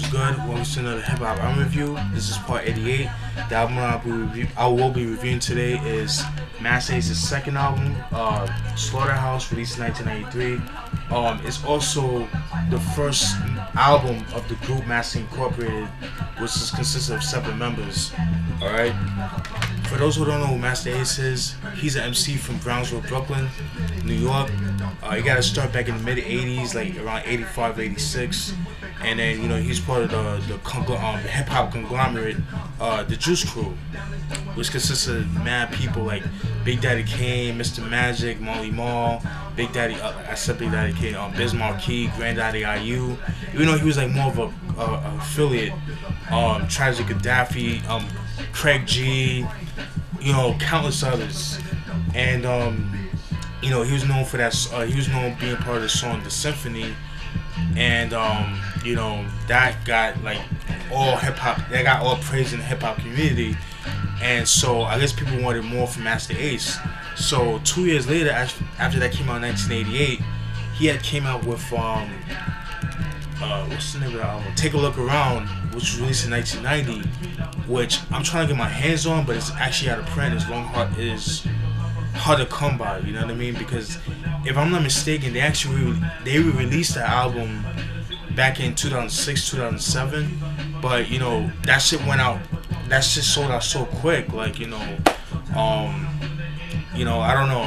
was good? Welcome to another hip hop album review. This is part 88. The album I will be reviewing today is Masta Ace's second album, Slaughterhouse, released in 1993. It's also the first album of the group Masta Incorporated, which consists of 7 members. Alright? For those who don't know who Masta Ace is, he's an MC from Brownsville, Brooklyn, New York. He got to start back in the mid 80s, like around 85, 86. And then, he's part of the hip hop conglomerate, the Juice Crew, which consists of mad people like Big Daddy Kane, Mr. Magic, Marley Marl, Big Daddy, I said Big Daddy Kane, Biz Markie, Granddaddy IU. Even though he was like more of a affiliate, Tragic Gaddafi, Craig G, countless others. And he was known for that. He was known being part of the song "The Symphony," and that got like all hip hop. That got all praise in the hip hop community, and so I guess people wanted more from Masta Ace. So 2 years later, after that came out in 1988, he had came out with what's the name of the album? Take a Look Around, which was released in 1990, which I'm trying to get my hands on, but it's actually out of print. It's hard to come by, you know what I mean? Because if I'm not mistaken, they released that album back in 2006, 2007, but that shit went out. That shit sold out so quick, like I don't know.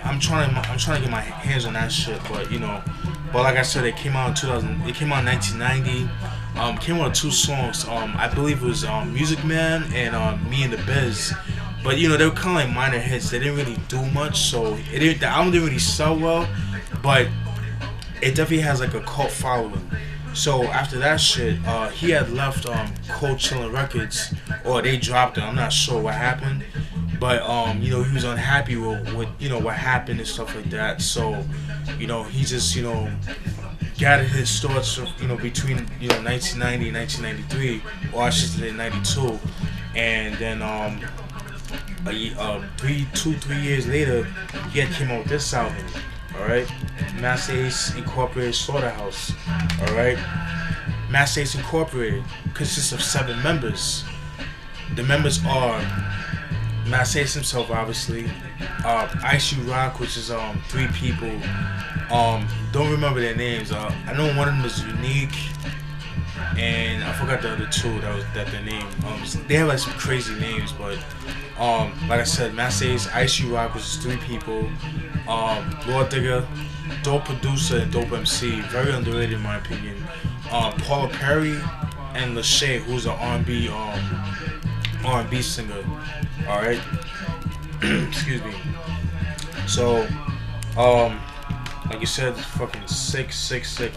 I'm trying to get my hands on that shit, but like I said, it came out in 2000. It came out in 1990. Came out with 2 songs. I believe it was Music Man and Me and the Biz. But they were kind of like minor hits. They didn't really do much, so the album didn't really sell well. But it definitely has like a cult following. So after that shit, he had left Cold Chillin' Records, or they dropped it. I'm not sure what happened, but he was unhappy with what happened and stuff like that. So he just gathered his thoughts between 1990 and 1993, or I should say 92, and then 3 years later, he had came out with this album. Alright, Masta Ace Incorporated Slaughterhouse. Alright, Masta Ace Incorporated consists of 7 members. The members are Masta Ace himself, obviously, Ice U Rock, which is 3 people. Don't remember their names. I know one of them is Unique, and I forgot the other 2 that their name. They have like some crazy names, but like I said, Masta Ace, Ice U Rock, which is 3 people. Lord Digger, dope producer and dope MC, very underrated in my opinion. Paula Perry and Lachey, who's an R&B singer. All right, excuse me. So, like you said, it's fucking sick.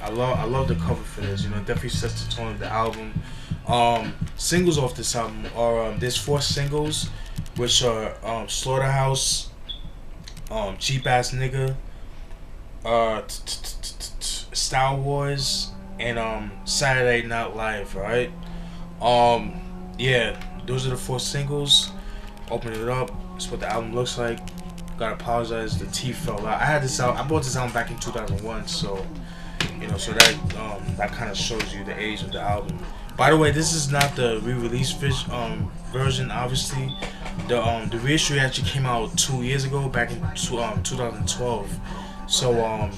I love the cover for this. It definitely sets the tone of the album. Singles off this album are there's 4 singles, which are Slaughterhouse, Cheap Ass Nigga, Style Wars, and Saturday Night Live. Right? Yeah, those are the 4 singles. Open it up. That's what the album looks like. Gotta apologize, the teeth fell out. I bought this album back in 2001, so so that kind of shows you the age of the album. By the way, this is not the re-release version, obviously. The reissue actually came out 2 years ago, back in 2012. So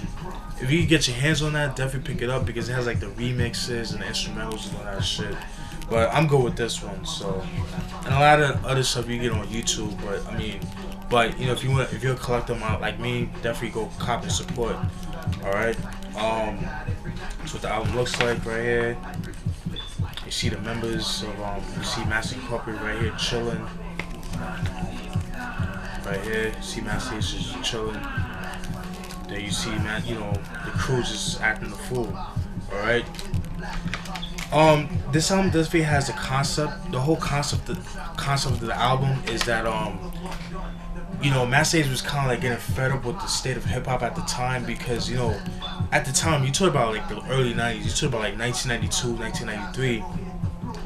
if you can get your hands on that, definitely pick it up, because it has like the remixes and the instrumentals and all that shit. But I'm good with this one. So, and a lot of other stuff you get on YouTube. But if you're a collector like me, definitely go cop and support. All right. That's what the album looks like right here. You see the members of you see Masta Incorporated right here chilling. Right here, you see Masta Ace just chilling. Then you see the crew just acting the fool. All right. This album definitely has a concept. The whole concept of the album is that Masta Ace was kind of like getting fed up with the state of hip hop at the time, because at the time you talk about like the early 90s, you talk about like 1992, 1993,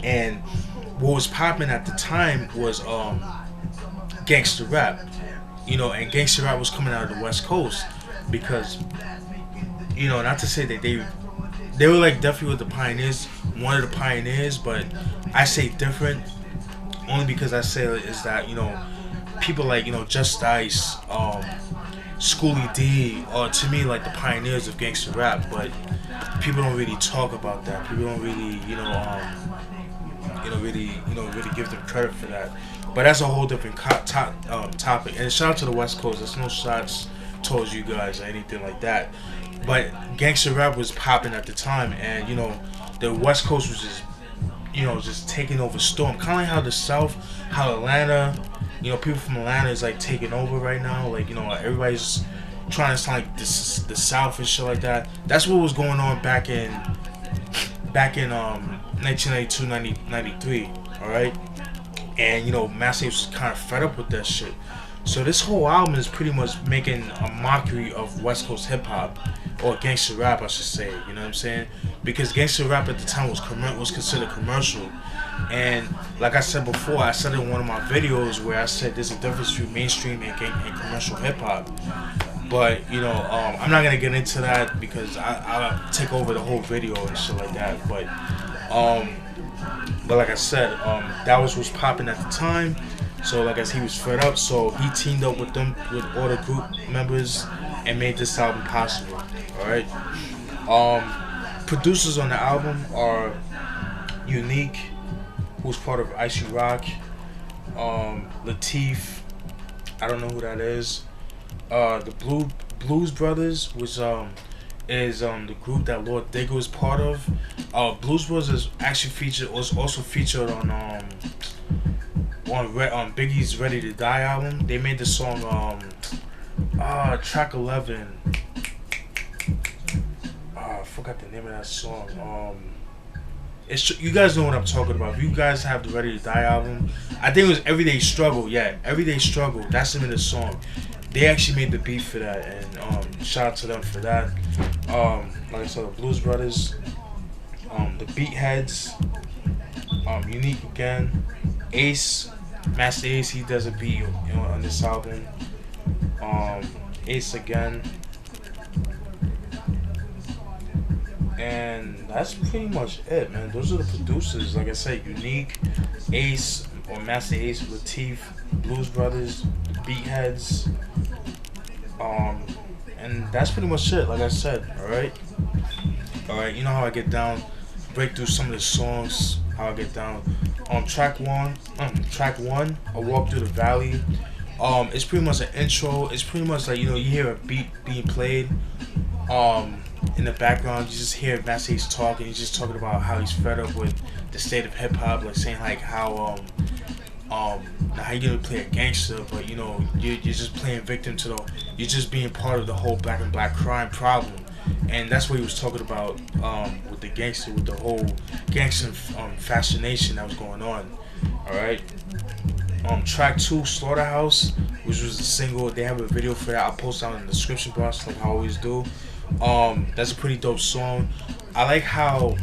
and what was popping at the time was gangster rap, and gangster rap was coming out of the West Coast, because not to say that they were like definitely with the pioneers one of the pioneers, but I say different only because I say is that, you know, people like, you know, Just Ice, Schoolie D, or to me like the pioneers of gangster rap, but people don't really talk about that. People don't really, really give them credit for that. But that's a whole different topic. And shout out to the West Coast. There's no shots towards you guys or anything like that. But gangster rap was popping at the time, and you know, the West Coast was just, you know, just taking over storm. Kind of like how the South, how Atlanta, you know, people from Atlanta is like taking over right now. Like, you know, everybody's trying to sound like the South and shit like that. That's what was going on back in 1992, 93. All right, and you know, Masta Ace was kind of fed up with that shit. So this whole album is pretty much making a mockery of West Coast hip hop, or gangster rap, I should say. You know what I'm saying? Because gangster rap at the time was considered commercial, and like I said before, I said in one of my videos where I said there's a difference between mainstream and commercial hip hop. But you know, I'm not gonna get into that because I'll take over the whole video and shit like that. But like I said, that was what's popping at the time. So like I said, he was fed up, so he teamed up with them, with all the group members, and made this album possible. All right. Producers on the album are Unique, who's part of Icy Rock. Latif, I don't know who that is. The Blues Brothers is the group that Lord Digger was part of. Blues Brothers is actually was also featured on Biggie's Ready to Die album. They made the song track 11. I forgot the name of that song. You guys know what I'm talking about. If you guys have the Ready to Die album, I think it was Everyday Struggle. Yeah, Everyday Struggle. That's the name of the song. They actually made the beat for that, and shout out to them for that. Like I said, the Blues Brothers, the Beatheads, Unique again, Ace, Masta Ace. He does a beat, you know, on this album. Ace again, and that's pretty much it, man. Those are the producers. Like I said, Unique, Ace or Masta Ace, Latif, Blues Brothers, the Beatheads. And that's pretty much it. Like I said, all right. You know how I get down, break through some of the songs. How I get down. Track one, A Walk Through the Valley. It's pretty much an intro. It's pretty much like, you know, you hear a beat being played. In the background, you just hear Masta Ace talking. He's just talking about how he's fed up with the state of hip hop, like saying like how how you gonna play a gangster, but you know you're just playing victim to you're just being part of the whole black and black crime problem, and that's what he was talking about with the gangster, with the whole gangster fascination that was going on. All right. Track 2, Slaughterhouse, which was a single. They have a video for that. I'll post down in the description box like I always do. That's a pretty dope song. I like how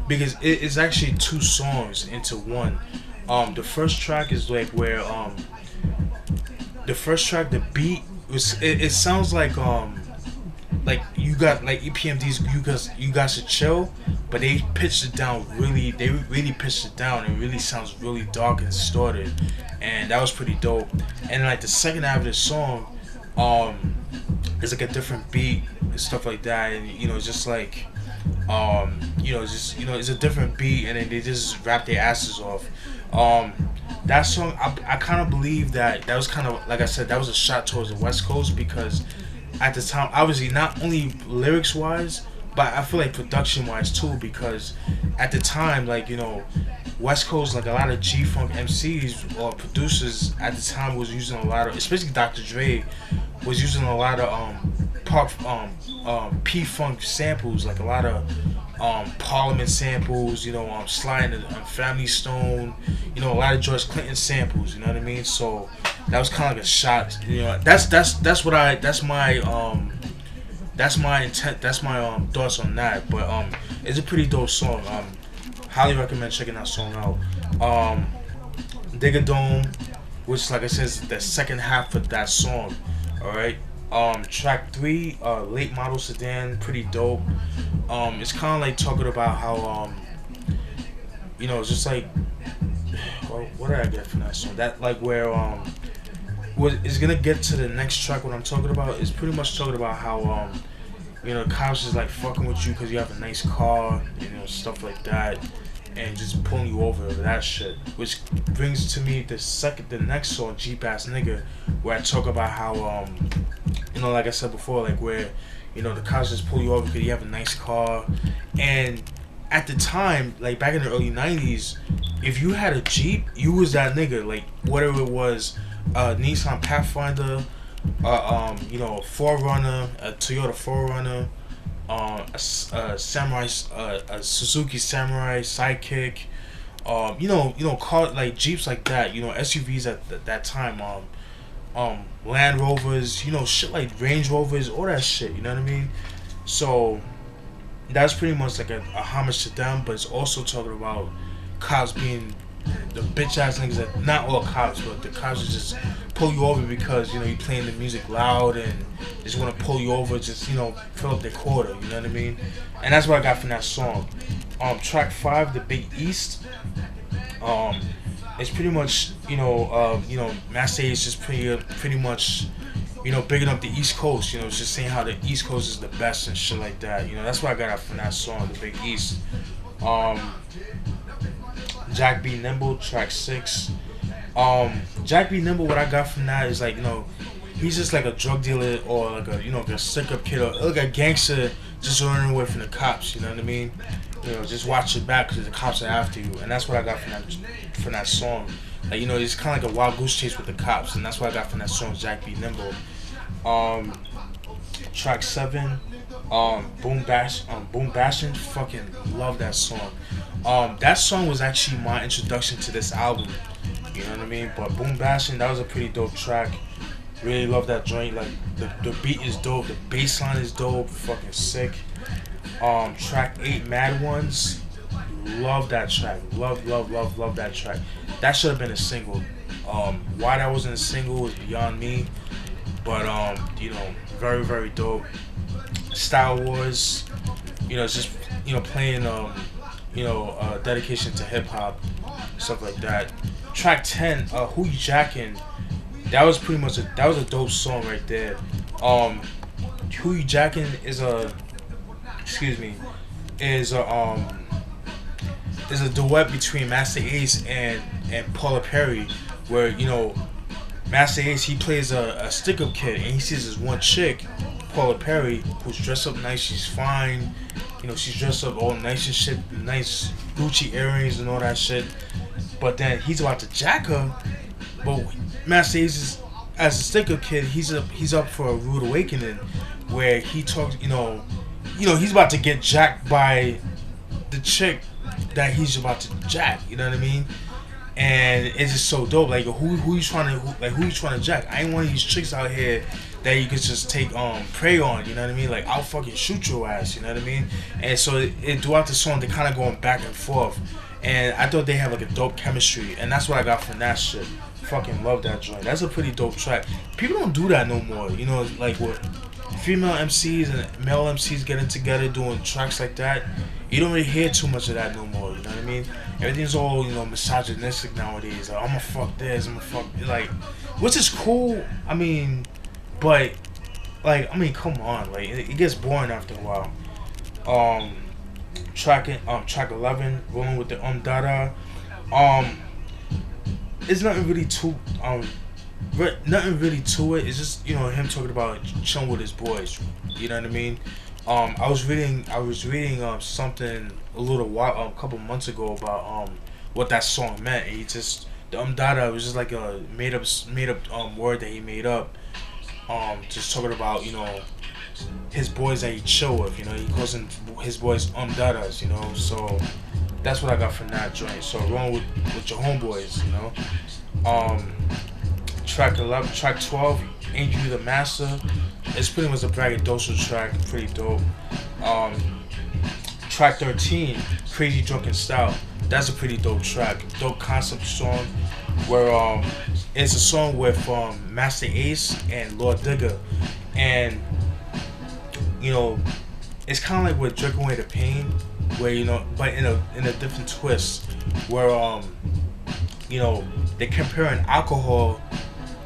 because it's actually 2 songs into one. The first track is like where the first track, the beat was it sounds like you got like EPMD's you guys should chill, but they pitched it down really. They really pitched it down. It really sounds really dark and distorted, and that was pretty dope. And like the second half of the song, it's like a different beat and stuff like that, and you know, just like it's a different beat, and then they just rap their asses off. That song, I kind of believe that was kind of, like I said, that was a shot towards the West Coast, because at the time, obviously not only lyrics wise, but I feel like production wise too, because at the time, like, you know, West Coast, like a lot of G-Funk MCs or producers at the time was using a lot of, especially Dr. Dre was using a lot of P-Funk samples, like a lot of Parliament samples, you know, Sly and Family Stone, you know, a lot of George Clinton samples, you know what I mean? So that was kind of like a shot, you know. That's my intent, that's my thoughts on that. But it's a pretty dope song. Highly recommend checking that song out. Digger Dome, which, like I said, is the second half of that song. All right. Track 3, Late Model Sedan, pretty dope. It's kind of like talking about how you know, it's just like, well, what did I get from that song? That like where what is gonna get to the next track. What I'm talking about is pretty much talking about how you know, the cops is like fucking with you because you have a nice car, you know, stuff like that, and just pulling you over that shit. Which brings to me the next song, Jeep Ass Nigga, where I talk about how you know, like I said before, like where, you know, the cops just pull you over because you have a nice car, and at the time, like back in the early '90s, if you had a Jeep, you was that nigga. Like whatever it was, Nissan Pathfinder, you know, a 4Runner, a Toyota 4Runner, a Samurai, a Suzuki Samurai Sidekick, you know, car like Jeeps like that, you know, SUVs at that time, Land Rovers, you know, shit like Range Rovers, all that shit, you know what I mean? So that's pretty much like a homage to them, but it's also talking about cops being the bitch ass niggas that, not all cops, but the cops that just pull you over because, you know, you playing the music loud and just want to pull you over, just, you know, fill up their quota, you know what I mean? And that's what I got from that song. Track 5, The Big East. It's pretty much, you know, Masta Ace is just pretty much, you know, bigging up the East Coast. You know, it's just saying how the East Coast is the best and shit like that. You know, that's what I got out from that song, The Big East. Jack B. Nimble, track 6. Jack B. Nimble, what I got from that is like, you know, he's just like a drug dealer or like a, you know, like a stick up kid or like a gangster just running away from the cops. You know what I mean? You know, just watch your back because the cops are after you, and that's what I got from that song. Like, you know, it's kind of like a wild goose chase with the cops, and that's what I got from that song, Jack B. Nimble. Track 7, Boom Bashin', fucking love that song. That song was actually my introduction to this album. You know what I mean? But Boom Bashin', that was a pretty dope track. Really love that joint. Like the beat is dope, the bass line is dope, fucking sick. Track 8, Mad Ones. Love that track. Love that track. That should have been a single. Why that wasn't a single is beyond me. But you know, very dope. Style Wars, you know, it's just, you know, playing you know, dedication to hip hop, stuff like that. Track 10, Who You Jackin', that was pretty much that was a dope song right there. Who You Jackin' is a duet between Masta Ace and Paula Perry, where, you know, Masta Ace, he plays a stick-up kid, and he sees this one chick, Paula Perry, who's dressed up nice, she's fine, you know, she's dressed up all nice and shit, nice Gucci earrings and all that shit, but then he's about to jack her, but Masta Ace is, as a stick-up kid, he's up for a rude awakening, where he talks, you know, he's about to get jacked by the chick that he's about to jack, you know what I mean? And it's just so dope. Like, who you trying to jack? I ain't one of these chicks out here that you could just take prey on. You know what I mean? Like, I'll fucking shoot your ass. You know what I mean? And so it throughout the song, they kind of going back and forth. And I thought they have like a dope chemistry, and that's what I got from that shit. Fucking love that joint. That's a pretty dope track. People don't do that no more. You know, like what female MCs and male MCs getting together doing tracks like that. You don't really hear too much of that no more. You know what I mean? Everything's all, you know, misogynistic nowadays. Like, I'm gonna fuck this, I'm gonna fuck, like, which is cool. I mean, but like, I mean, come on, like, it gets boring after a while. Track 11, Rolling with the Dada. It's nothing really too it. It's just, you know, him talking about chilling with his boys. You know what I mean? I was reading something a couple months ago about what that song meant, and he just, the Dada was just like a made up word that he made up, just talking about, you know, his boys that he chill with. You know, he calls them his boys Dadas, you know. So that's what I got from that joint. So rolling with your homeboys, you know. Track 12, Ain't You the Master. It's pretty much a braggadocio track, pretty dope. Track 13, Crazy Drunken Style. That's a pretty dope track, dope concept song. Where it's a song with Masta Ace and Lord Digger, and you know, it's kind of like with Drink Away the Pain. where but in a different twist, where they're comparing alcohol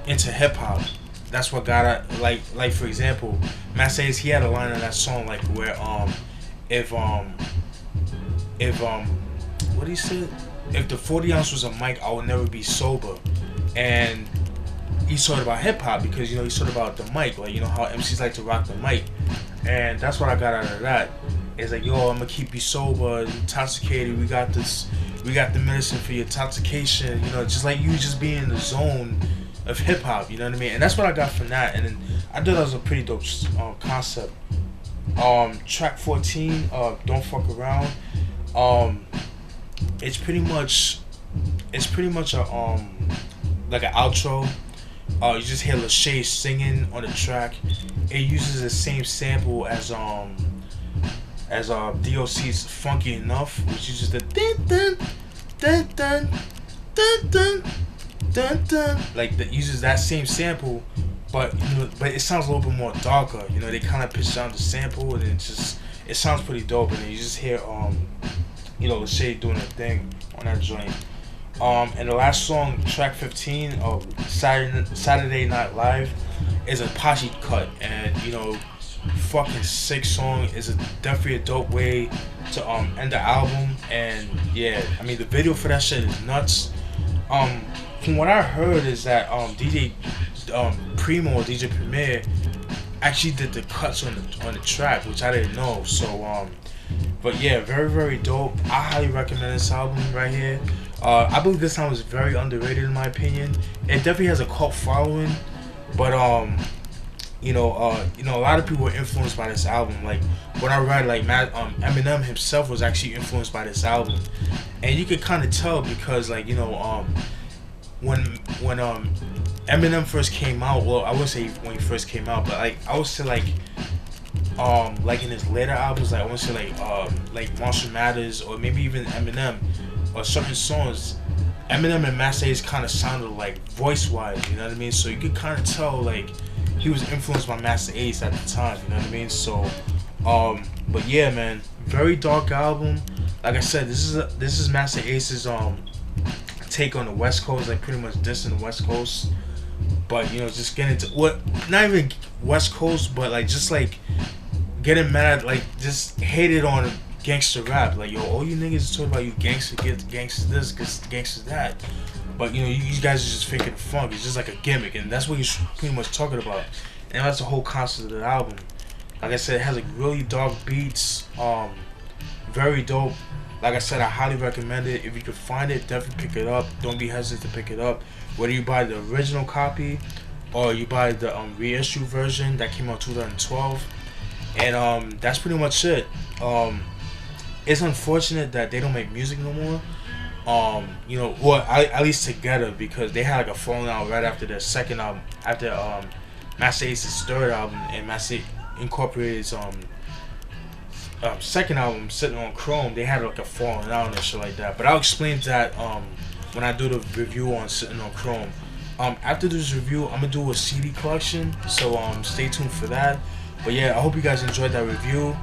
into hip hop. That's what got it. Like for example, Masta Ace, he had a line on that song like where if what he said, if the 40 ounce was a mic, I would never be sober. And he's talking about hip hop because he's talking about the mic, like how MCs like to rock the mic, and that's what I got out of that. It's like, yo, I'm gonna keep you sober, intoxicated. We got this, we got the medicine for your intoxication. Just like you just being in the zone of hip hop. You know what I mean? And that's what I got from that. And then I thought that was a pretty dope concept. Track 14, Don't Fuck Around. It's pretty much a like an outro. You just hear Shady singing on the track. It uses the same sample as DOC's Funky Enough, which uses the dun dun dun dun dun dun dun dun. Like that uses that same sample, but but it sounds a little bit more darker. They kind of pitch down the sample, and it sounds pretty dope. And then you just hear Shady doing her thing on that joint. And the last song, track 15 of Saturday Night Live, is a Pachi cut, and fucking sick song. Is definitely a dope way to end the album. And yeah, I mean the video for that shit is nuts. From what I heard is that DJ Primo or DJ Premier actually did the cuts on the track, which I didn't know. So but yeah, very very dope. I highly recommend this album right here. I believe this album is very underrated in my opinion. It definitely has a cult following, but a lot of people were influenced by this album. Like when I read, like Eminem himself was actually influenced by this album, and you could kind of tell because when Eminem first came out, well, I wouldn't say when he first came out, but like I would say like in his later albums, like I want to say like Marshall Mathers or maybe even Eminem or certain songs, Eminem and Masta Ace kind of sounded like voice wise, you know what I mean? So you could kind of tell like he was influenced by Masta Ace at the time, you know what I mean? So but yeah, man, very dark album. Like I said, this is Masta Ace's take on the West Coast, like pretty much dissing the West Coast. But just getting into not even West Coast, but like just like getting mad, like just hated on gangster rap. Like, yo, all you niggas talking about you gangster get gangster this, gangster that. But you guys are just faking the funk. It's just like a gimmick, and that's what he's pretty much talking about. And that's the whole concept of the album. Like I said, it has like really dark beats. Very dope. Like I said, I highly recommend it. If you can find it, definitely pick it up. Don't be hesitant to pick it up. Whether you buy the original copy or you buy the reissue version that came out 2012. And that's pretty much it. It's unfortunate that they don't make music no more. Well, at least together, because they had like a falling out right after their second album, after Masta Ace's third album, and Masta incorporated his second album, Sitting on Chrome. They had like a falling out and shit like that. But I'll explain that when I do the review on Sitting on Chrome. After this review, I'm gonna do a CD collection, so stay tuned for that. But yeah, I hope you guys enjoyed that review.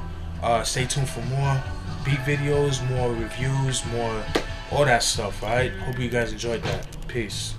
Stay tuned for more beat videos, more reviews, more all that stuff. Alright, hope you guys enjoyed that. Peace.